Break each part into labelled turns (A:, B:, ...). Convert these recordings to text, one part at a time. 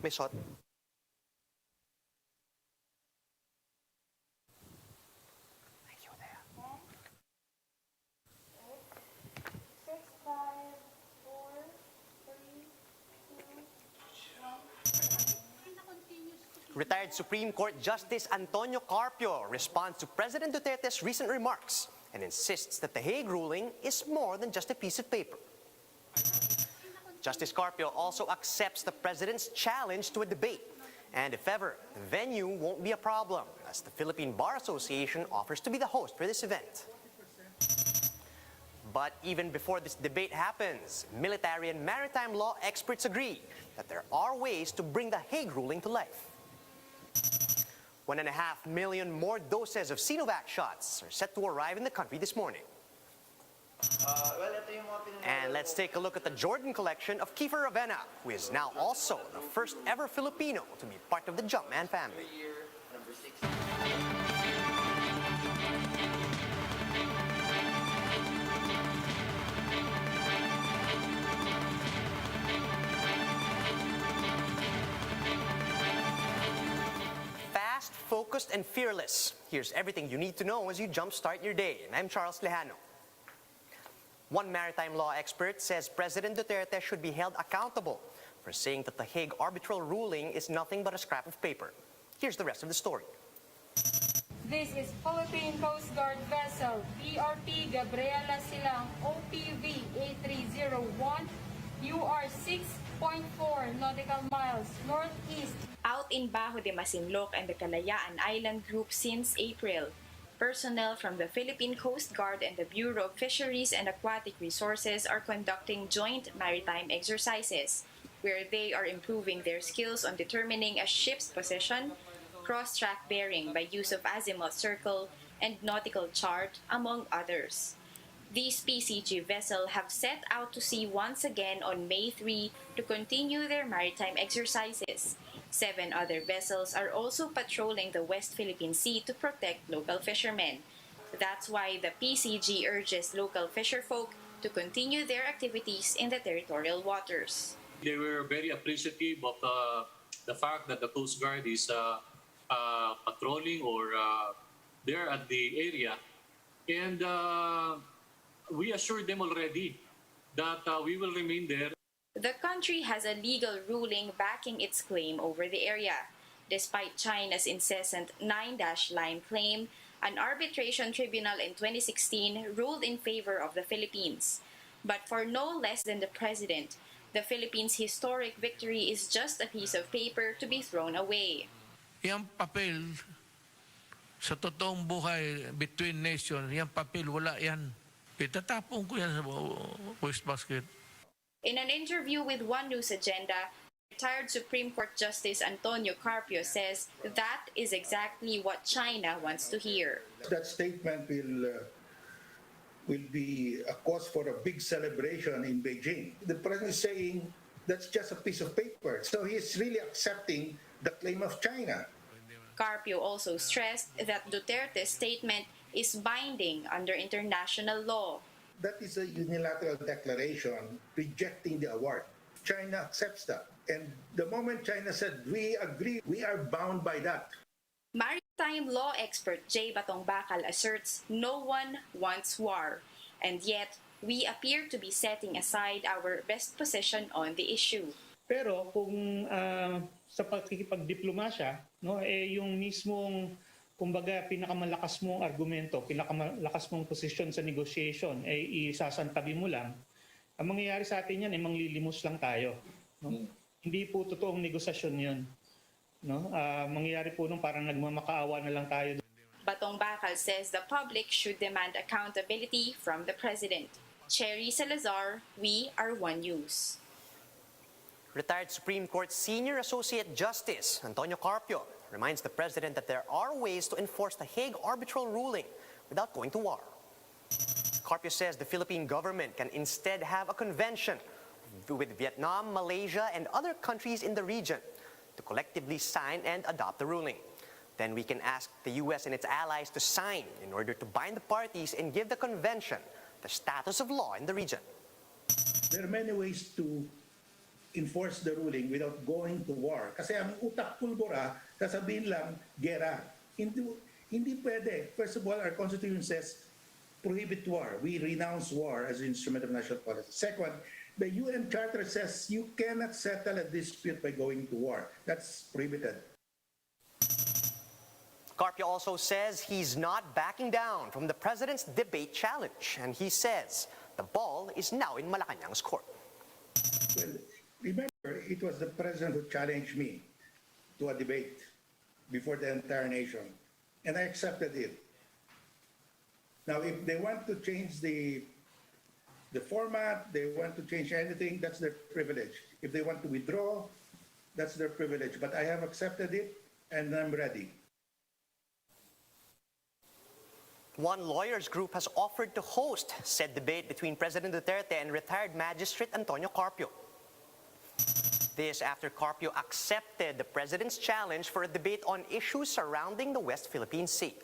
A: May shot. Retired Supreme Court Justice Antonio Carpio responds to President Duterte's recent remarks and insists that the Hague ruling is more than just a piece of paper. Justice Carpio also accepts the president's challenge to a debate, and if ever, the venue won't be a problem, as the Philippine Bar Association offers to be the host for this event. But even before this debate happens, military and maritime law experts agree that there are ways to bring the Hague ruling to life. 1.5 million more doses of Sinovac shots are set to arrive in the country this morning. And let's take a look at the Jordan collection of Kiefer Ravena, who is now also the first ever Filipino to be part of the Jumpman family. Fast, focused, and fearless. Here's everything you need to know as you jumpstart your day. And I'm Charles Lejano. One maritime law expert says President Duterte should be held accountable for saying that the Hague arbitral ruling is nothing but a scrap of paper. Here's the rest of the story.
B: This is Philippine Coast Guard vessel ERP Gabriela Silang OPV 8301 UR 6.4 nautical miles northeast.
C: Out in Bajo de Masinloc and the Kalayaan Island Group since April, personnel from the Philippine Coast Guard and the Bureau of Fisheries and Aquatic Resources are conducting joint maritime exercises, where they are improving their skills on determining a ship's position, cross-track bearing by use of azimuth circle, and nautical chart, among others. These PCG vessels have set out to sea once again on May 3 to continue their maritime exercises. 7 other vessels are also patrolling the West Philippine Sea to protect local fishermen. That's why the PCG urges local fisherfolk to continue their activities in the territorial waters.
D: They were very appreciative of the fact that the Coast Guard is patrolling or there at the area. And we assured them already that we will remain there.
C: The country has a legal ruling backing its claim over the area. Despite China's incessant 9-line claim, an arbitration tribunal in 2016 ruled in favor of the Philippines. But for no less than the president, the Philippines' historic victory is just a piece of paper to be thrown away.
E: Yung papel sa totoong buhay between nations, yung papel wala yan. Itatapon ko yan sa wastebasket.
C: In an interview with One News Agenda, retired Supreme Court Justice Antonio Carpio says that is exactly what China wants to hear.
F: That statement will be a cause for a big celebration in Beijing. The president is saying that's just a piece of paper. So he's really accepting the claim of China.
C: Carpio also stressed that Duterte's statement is binding under international law.
F: That is a unilateral declaration rejecting the award. China accepts that. And the moment China said, we agree, we are bound by that.
C: Maritime law expert J. Batong Bakal asserts no one wants war. And yet, we appear to be setting aside our best position on the issue.
G: Pero kung sa pagkikipagdiplomasya, no, yung mismong kumbaga pinakamalakas mong argumento, pinakamalakas mong posisyon sa negotiation ay isasantabi mo lang, ang mangyayari sa atin yan ay manglilimos lang tayo. No? Hindi po totoong negosasyon yun. No? Mangyayari po nung parang nagmamakaawa na lang tayo.
C: Batong Bakal says the public should demand accountability from the president. Cherry Salazar, we are One News.
A: Retired Supreme Court Senior Associate Justice Antonio Carpio reminds the president that there are ways to enforce the Hague arbitral ruling without going to war. Carpio says the Philippine government can instead have a convention with Vietnam, Malaysia, and other countries in the region to collectively sign and adopt the ruling. Then we can ask the U.S. and its allies to sign in order to bind the parties and give the convention the status of law in the region.
F: There are many ways to enforce the ruling without going to war. Kasi ang utak pulbora, sasabihin lang, gera. Hindi pwede. First of all, our Constitution says, prohibit war. We renounce war as an instrument of national policy. Second, the UN Charter says you cannot settle a dispute by going to war. That's prohibited.
A: Carpio also says he's not backing down from the president's debate challenge, and he says the ball is now in Malacanang's court.
F: Well, remember, it was the president who challenged me to a debate before the entire nation, and I accepted it. Now, if they want to change the format, they want to change anything, that's their privilege. If they want to withdraw, that's their privilege. But I have accepted it, and I'm ready.
A: One lawyers group has offered to host said debate between President Duterte and retired magistrate Antonio Carpio. This after Carpio accepted the president's challenge for a debate on issues surrounding the West Philippine Sea.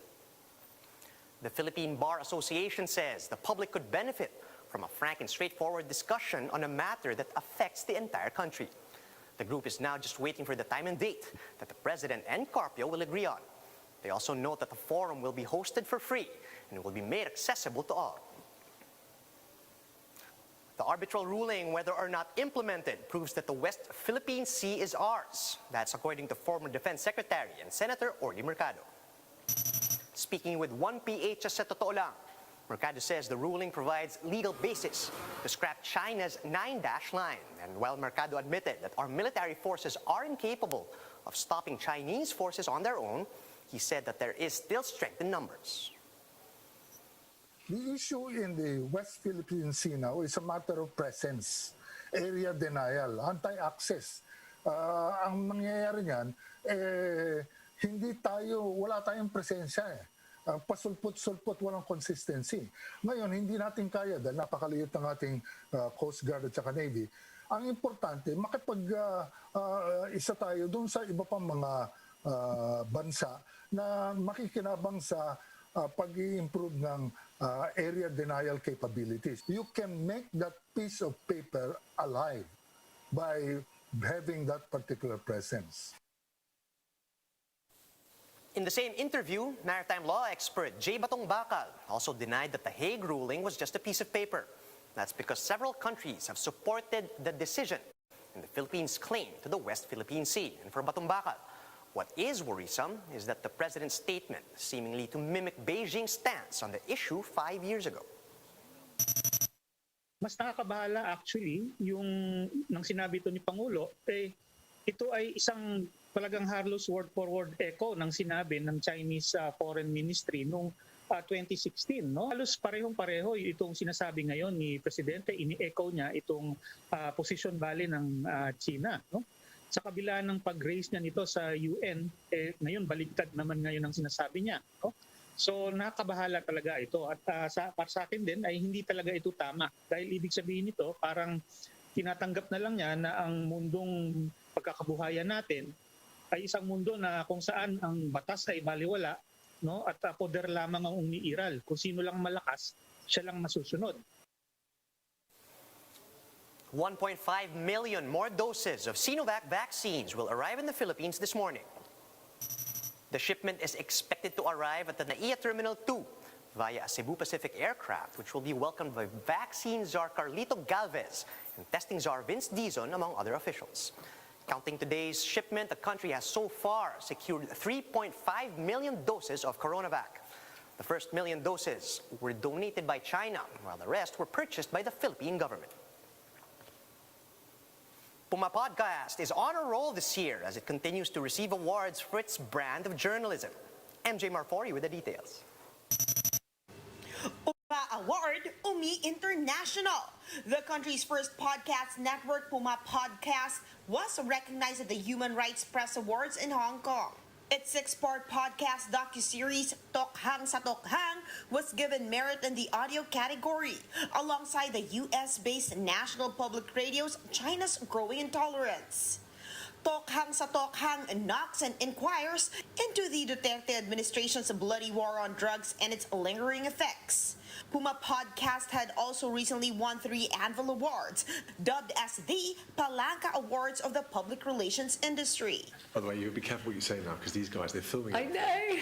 A: The Philippine Bar Association says the public could benefit from a frank and straightforward discussion on a matter that affects the entire country. The group is now just waiting for the time and date that the president and Carpio will agree on. They also note that the forum will be hosted for free and will be made accessible to all. The arbitral ruling, whether or not implemented, proves that the West Philippine Sea is ours. That's according to former Defense Secretary and Senator Orly Mercado. Speaking with 1PH sa Totoo Lang, Mercado says the ruling provides legal basis to scrap China's 9-dash line. And while Mercado admitted that our military forces are incapable of stopping Chinese forces on their own, he said that there is still strength in numbers.
H: The issue in the West Philippine Sea now is a matter of presence, area denial, anti-access. Ang nangyayari niyan, wala tayong presensya pasulput-sulput, walang consistency. Ngayon, hindi natin kaya dahil napakaliit ng ating Coast Guard at saka Navy. Ang importante, isa tayo dun sa iba pang mga bansa na makikinabang sa pag-i-improve ng area denial capabilities. You can make that piece of paper alive by having that particular presence.
A: In the same interview, maritime law expert J. Batong Bakal also denied that the Hague ruling was just a piece of paper. That's because several countries have supported the decision in the Philippines' claim to the West Philippine Sea. And for Batong Bakal, what is worrisome is that the president's statement seemingly to mimic Beijing's stance on the issue 5 years ago.
G: Mas nakakabahala actually yung nang sinabi ito ni Pangulo, ito ay isang talagang halos word for word echo ng sinabi ng Chinese Foreign Ministry noong 2016. No? Halos parehong-pareho itong sinasabi ngayon ni Presidente, ini-echo niya itong position bali ng China. No? Sa kabila ng pag-raise niya nito sa UN, ngayon baligtad naman ngayon ang sinasabi niya. No? So nakabahala talaga ito at para sa akin din ay hindi talaga ito tama dahil ibig sabihin nito parang tinatanggap na lang niya na ang mundong pagkakabuhayan natin ay isang mundo na kung saan ang batas ay baliwala, no? At poder lamang ang umiiral. Kung sino lang malakas, siya lang masusunod.
A: 1.5 million more doses of Sinovac vaccines will arrive in the Philippines this morning. The shipment is expected to arrive at the NAIA Terminal 2 via a Cebu Pacific aircraft, which will be welcomed by vaccine czar Carlito Galvez and testing czar Vince Dizon, among other officials. Counting today's shipment, the country has so far secured 3.5 million doses of CoronaVac. The first million doses were donated by China, while the rest were purchased by the Philippine government. Puma Podcast is on a roll this year as it continues to receive awards for its brand of journalism. MJ Marfori with the details.
I: Puma Award, Umi International. The country's first podcast network, Puma Podcast, was recognized at the Human Rights Press Awards in Hong Kong. Its 6-part podcast docuseries, Tokhang sa Tokhang, was given merit in the audio category, alongside the US-based National Public Radio's China's Growing Intolerance. Tokhang sa tokhang knocks and inquires into the Duterte administration's bloody war on drugs and its lingering effects. Puma Podcast had also recently won 3 annual awards, dubbed as the Palanca Awards of the public relations industry.
J: By the way, you be careful what you say now, because these guys, they're filming it.
I: know.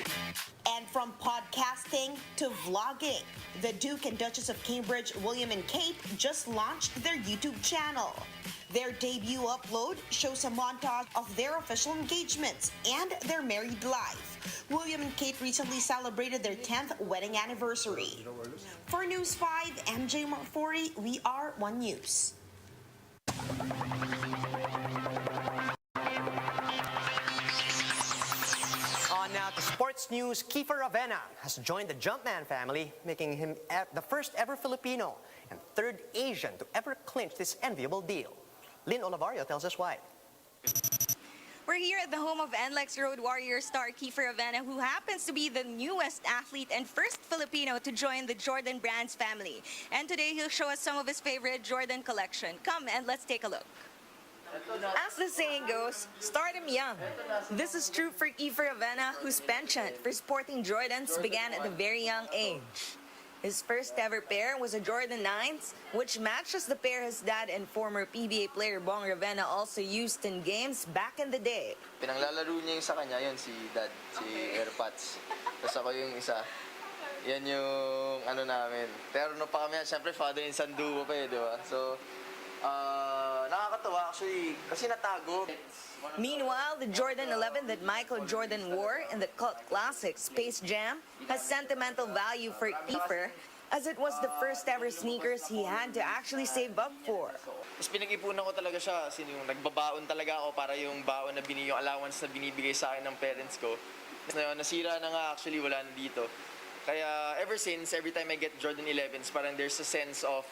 I: And from podcasting to vlogging, the Duke and Duchess of Cambridge, William and Kate, just launched their YouTube channel. Their debut upload shows a montage of their official engagements and their married life. William and Kate recently celebrated their 10th wedding anniversary. For News 5, MJ Marfori, we are One News.
A: On now to sports news, Kiefer Ravena has joined the Jumpman family, making him the first ever Filipino and third Asian to ever clinch this enviable deal. Lynn Olivario tells us why.
K: We're here at the home of NLEX Road Warrior star Kiefer Ravena, who happens to be the newest athlete and first Filipino to join the Jordan Brands family. And today he'll show us some of his favorite Jordan collection. Come and let's take a look. As the saying goes, start him young. This is true for Kiefer Ravena, whose penchant for sporting Jordans began at a very young age. His first ever pair was a Jordan 9s, which matches the pair his dad and former PBA player Bong Ravena also used in games back in the day.
L: Pinanglalaro niya yung sa kanya, yun si dad, si AirPods. Tapos ako yung isa. Yan yung ano namin. Pero no pa kami, syempre father and son duo pa eh, di ba? So, nakakatawa actually, kasi natago.
K: Meanwhile, the Jordan 11 that Michael Jordan wore in the cult classic Space Jam has sentimental value for Kiefer, as it was the first ever sneakers he had to actually save up for.
L: Tapos pinag-ipunan ko talaga siya, kasi yung nagbabaon talaga ako para yung baon na yung allowance na binibigay sa akin ng parents ko. Nasira na nga actually, wala na dito. Kaya ever since, every time I get Jordan 11s, parang there's a sense of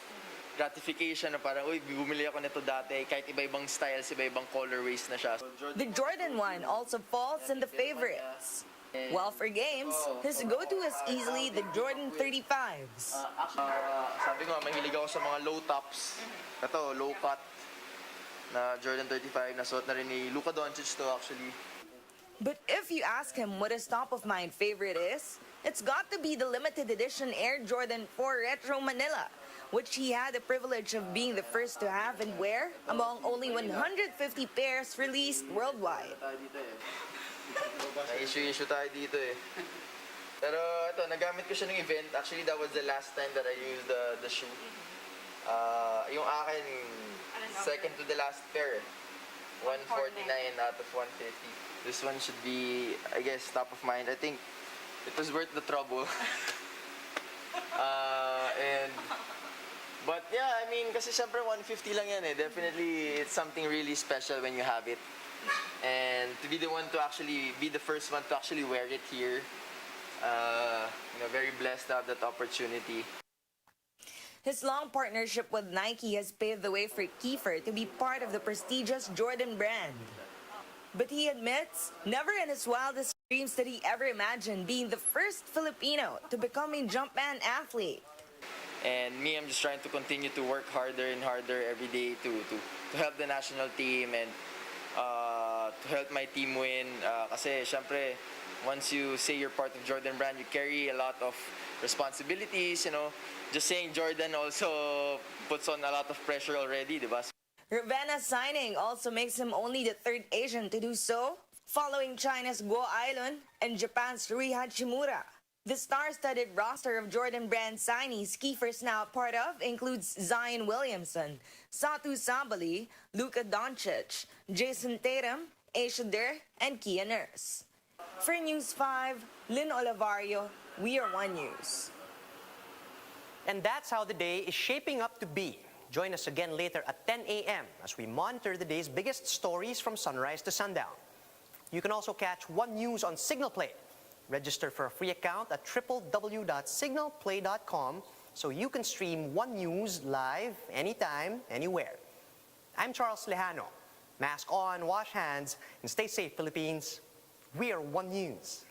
L: gratification na parang, uy, bumili ako nito dati, kahit iba-ibang styles, iba-ibang colorways na siya.
K: The Jordan 1 also falls in the favorites. While for games, his go-to is easily the Jordan 35s.
L: Sabi ko, mahilig ako sa mga low tops. Ito, low cut na Jordan 35, nasuot na rin ni Luka Doncic to actually.
K: But if you ask him what his top-of-mind favorite is, it's got to be the limited edition Air Jordan 4 Retro Manila, which he had the privilege of being the first to have and wear among only 150 pairs released worldwide.
L: Na-issue tayo dito eh. Pero ito, nagamit ko siya ng event. Actually, that was the last time that I used the shoe. Yung akin, second to the last pair. 149 out of 150. This one should be, I guess, top of mind. I think it was worth the trouble. But yeah, I mean, kasi syempre 150 lang yan eh. Definitely, it's something really special when you have it. And to be the one to actually be the first one to actually wear it here, very blessed to have that opportunity.
K: His long partnership with Nike has paved the way for Kiefer to be part of the prestigious Jordan brand. But he admits, never in his wildest dreams did he ever imagine being the first Filipino to become a Jumpman athlete.
L: And me, I'm just trying to continue to work harder and harder every day to help the national team and to help my team win. Kasi syempre, once you say you're part of Jordan brand, you carry a lot of responsibilities, Just saying Jordan also puts on a lot of pressure already, di ba?
K: Ravena's signing also makes him only the third Asian to do so, following China's Guo Ailun and Japan's Rui Hachimura. The star-studded roster of Jordan brand signees Kiefer's now a part of includes Zion Williamson, Satu Sabali, Luka Doncic, Jason Tatum, Aisha Der, and Kia Nurse. For News 5, Lynn Olivario, we are One News.
A: And that's how the day is shaping up to be. Join us again later at 10 a.m. as we monitor the day's biggest stories from sunrise to sundown. You can also catch One News on Signal Play. Register for a free account at www.signalplay.com so you can stream One News live anytime, anywhere. I'm Charles Lejano. Mask on, wash hands, and stay safe, Philippines. We are One News.